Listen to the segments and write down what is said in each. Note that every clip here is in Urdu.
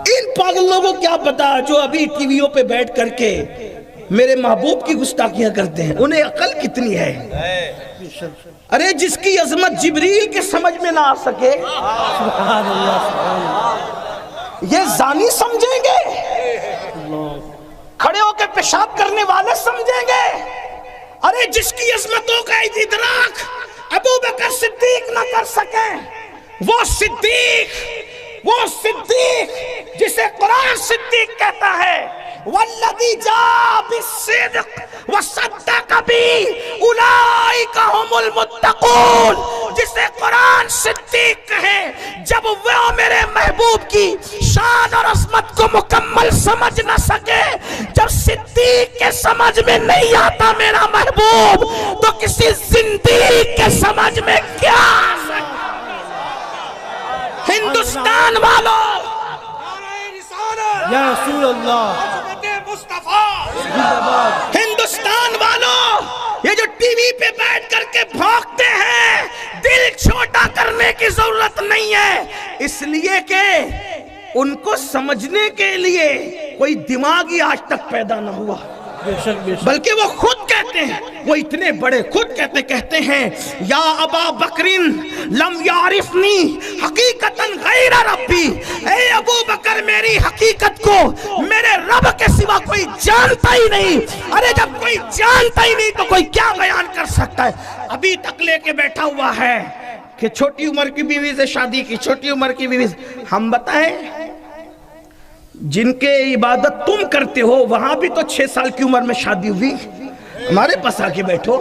ان پاگلوں کو کیا پتا جو ابھی ٹی ویوں پہ بیٹھ کر کے میرے محبوب کی گستاخیاں کرتے ہیں، انہیں عقل کتنی ہے؟ ارے جس کی عظمت جبریل کے سمجھ میں نہ آ سکے سبحان اللہ سبحان اللہ، یہ زانی سمجھیں گے، کھڑے ہو کے پیشاب کرنے والے سمجھیں گے؟ ارے جس کی عظمتوں کا ادراک ابو بکر صدیق نہ کر سکیں، وہ صدیق جسے قرآن صدیق کہتا ہے والذی جاء بالصدق وصدق به اولئک هم المتقون، جسے قرآن صدیق کہے جب وہ میرے محبوب کی شان اور عظمت کو مکمل سمجھ نہ سکے، جب صدیق کے سمجھ میں نہیں آتا میرا محبوب تو کسی زندیق کے سمجھ میں کیا آ سکتا؟ ہندوستان والوں، یا رسول اللہ، ہندوستان والوں، یہ جو ٹی وی پہ بیٹھ کر کے بھونکتے ہیں، دل چھوٹا کرنے کی ضرورت نہیں ہے، اس لیے کہ ان کو سمجھنے کے لیے کوئی دماغ ہی آج تک پیدا نہ ہوا، بلکہ وہ خود کہتے ہیں، وہ اتنے بڑے خود کہتے ہیں یا ابا بکرین لم یعرفنی حقیقتاً غیر ربی، اے ابو بکر میری حقیقت کو میرے رب کے سوا کوئی جانتا ہی نہیں۔ ارے جب کوئی جانتا ہی نہیں تو کوئی کیا بیان کر سکتا ہے؟ ابھی تک لے کے بیٹھا ہوا ہے کہ چھوٹی عمر کی بیوی سے شادی کی، چھوٹی عمر کی بیوی سے۔ ہم بتائیں جن کے عبادت تم کرتے ہو وہاں بھی تو 6 سال کی عمر میں شادی ہوئی، ہمارے پاس آ کے بیٹھو،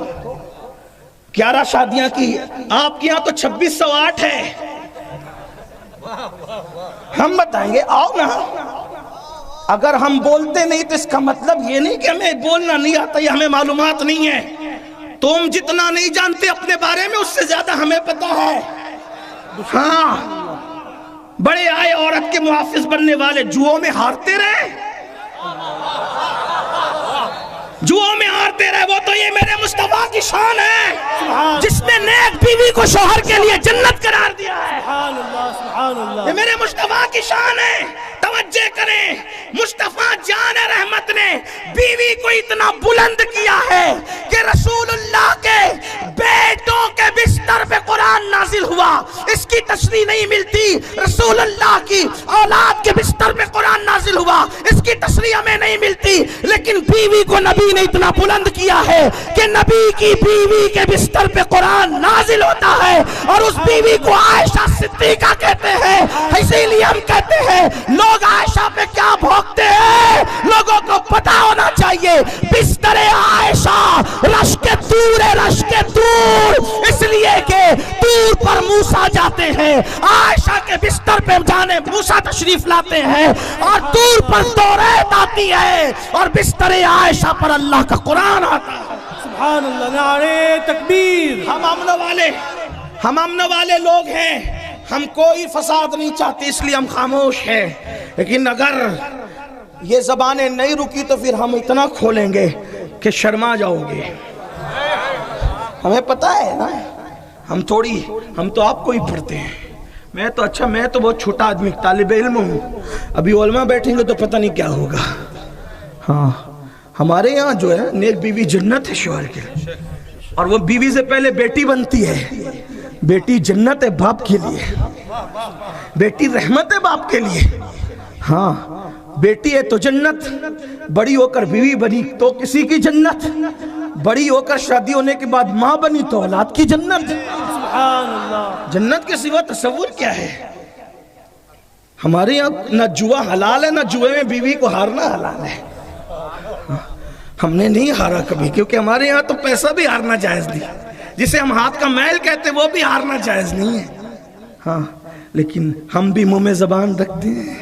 11 شادیاں کی، آپ کے یہاں تو 2608 ہے۔ ہم بتائیں گے آؤ نا، اگر ہم بولتے نہیں تو اس کا مطلب یہ نہیں کہ ہمیں بولنا نہیں آتا یا ہمیں معلومات نہیں ہے، تم جتنا نہیں جانتے اپنے بارے میں اس سے زیادہ ہمیں پتا ہے۔ ہاں بڑے آئے عورت کے محافظ بننے والے جوؤں میں ہارتے رہے، جوؤں میں ہارتے رہے، وہ تو یہ میرے مصطفیٰ کی شان ہے جس نے نیک بیوی کو شوہر کے لیے جنت قرار دیا ہے۔ سبحان اللہ سبحان اللہ، یہ میرے مصطفیٰ کی شان ہے۔ توجہ کریں، مصطفیٰ جان رحمت نے بیوی کو اتنا بلند کیا ہے کہ رسول اللہ کے بیٹوں کے بستر پہ قرآن نازل ہوا، اس کی تشریح نہیں ملتی۔ رسول اللہ کی اولاد کے بستر پہ قرآن نازل ہوا، اس کی تشریح ہمیں نہیں ملتی، لیکن بیوی کو نبی نے اتنا بلند کیا ہے کہ نبی کی بیوی کے بستر پہ قرآن نازل ہوتا ہے، اور اس بیوی کو عائشہ صدیقہ کہتے ہیں۔ اسی لیے ہم کہتے ہیں لوگ عائشہ پہ کیا بھوکتے ہیں، لوگوں کو پتا ہونا چاہیے بستر عائشہ رشک دور ہے، رشک دور، اس لیے کہ دور پر موسیٰ جاتے ہیں، عائشہ کے بستر پہ جانے موسیٰ تشریف لاتے ہیں، اور دور پر توریت آتی ہے اور بستر عائشہ پر اللہ کا قرآن آتا ہے۔ سبحان اللہ، نعرہ تکبیر۔ ہم امن والے لوگ ہیں، ہم کوئی فساد نہیں چاہتے، اس لیے ہم خاموش ہیں، لیکن اگر یہ زبانیں نہیں رکی تو پھر ہم اتنا کھولیں گے کہ شرما جاؤ گے۔ ہمیں پتہ ہے نا، ہم تو آپ کو ہی پڑھتے ہیں، میں تو بہت چھوٹا آدمی طالب علم ہوں، ابھی علماء بیٹھیں گے تو پتہ نہیں کیا ہوگا۔ ہاں ہمارے یہاں جو ہے نیک بیوی جنت ہے شوہر کے، اور وہ بیوی سے پہلے بیٹی بنتی ہے، بیٹی جنت ہے باپ کے لیے، بیٹی رحمت ہے باپ کے لیے۔ ہاں بیٹی ہے تو جنت، بڑی ہو کر بیوی بنی تو کسی کی جنت، بڑی ہو کر شادی ہونے کے بعد ماں بنی تو اولاد کی جنت۔ سبحان اللہ، جنت کے سوا تصور کیا ہے؟ ہمارے یہاں نہ جوا حلال ہے، نہ جوے میں بیوی کو ہارنا حلال ہے۔ ہم نے نہیں ہارا کبھی، کیونکہ ہمارے یہاں تو پیسہ بھی ہارنا جائز نہیں، جسے ہم ہاتھ کا میل کہتے وہ بھی ہارنا جائز نہیں ہے۔ ہاں لیکن ہم بھی منہ میں زبان رکھتے ہیں،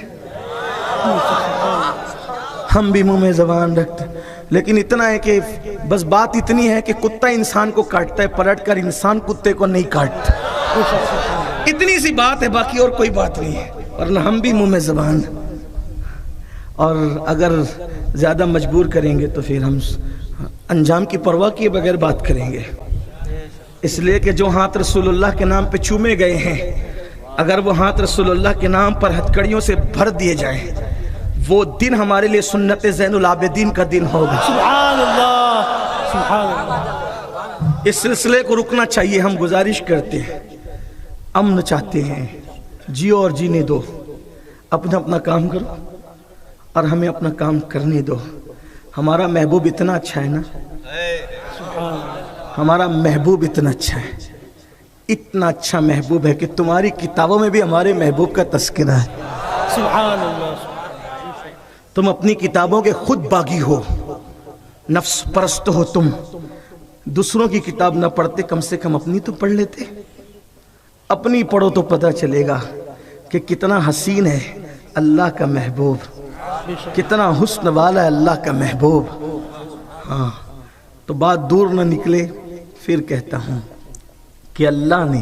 ہم بھی منہ میں زبان رکھتے ہیں، لیکن اتنا ہے کہ بس بات اتنی ہے کہ کتا انسان کو کاٹتا ہے، پلٹ کر انسان کتے کو نہیں کاٹتا، اتنی سی بات ہے، باقی اور کوئی بات نہیں ہے، ورنہ ہم بھی منہ میں زبان۔ اور اگر زیادہ مجبور کریں گے تو پھر ہم انجام کی پرواہ کیے بغیر بات کریں گے، اس لیے کہ جو ہاتھ رسول اللہ کے نام پہ چومے گئے ہیں اگر وہ ہاتھ رسول اللہ کے نام پر ہتھکڑیوں سے بھر دیے جائیں وہ دن ہمارے لیے سنت زین العابدین کا دن ہوگا. سبحان اللہ سبحان اللہ. اس سلسلے کو رکنا چاہیے. ہم گزارش کرتے ہیں, امن چاہتے ہیں, جیو اور جینے دو, اپنا اپنا کام کرو اور ہمیں اپنا کام کرنے دو. ہمارا محبوب اتنا اچھا ہے نا, ہمارا محبوب اتنا اچھا ہے, اتنا اچھا محبوب ہے کہ تمہاری کتابوں میں بھی ہمارے محبوب کا تذکرہ ہے. سبحان اللہ. تم اپنی کتابوں کے خود باغی ہو, نفس پرست ہو. تم دوسروں کی کتاب نہ پڑھتے, کم سے کم اپنی تو پڑھ لیتے. اپنی پڑھو تو پتہ چلے گا کہ کتنا حسین ہے اللہ کا محبوب, کتنا حسن والا ہے اللہ کا محبوب. ہاں تو بات دور نہ نکلے, پھر کہتا ہوں کہ اللہ نے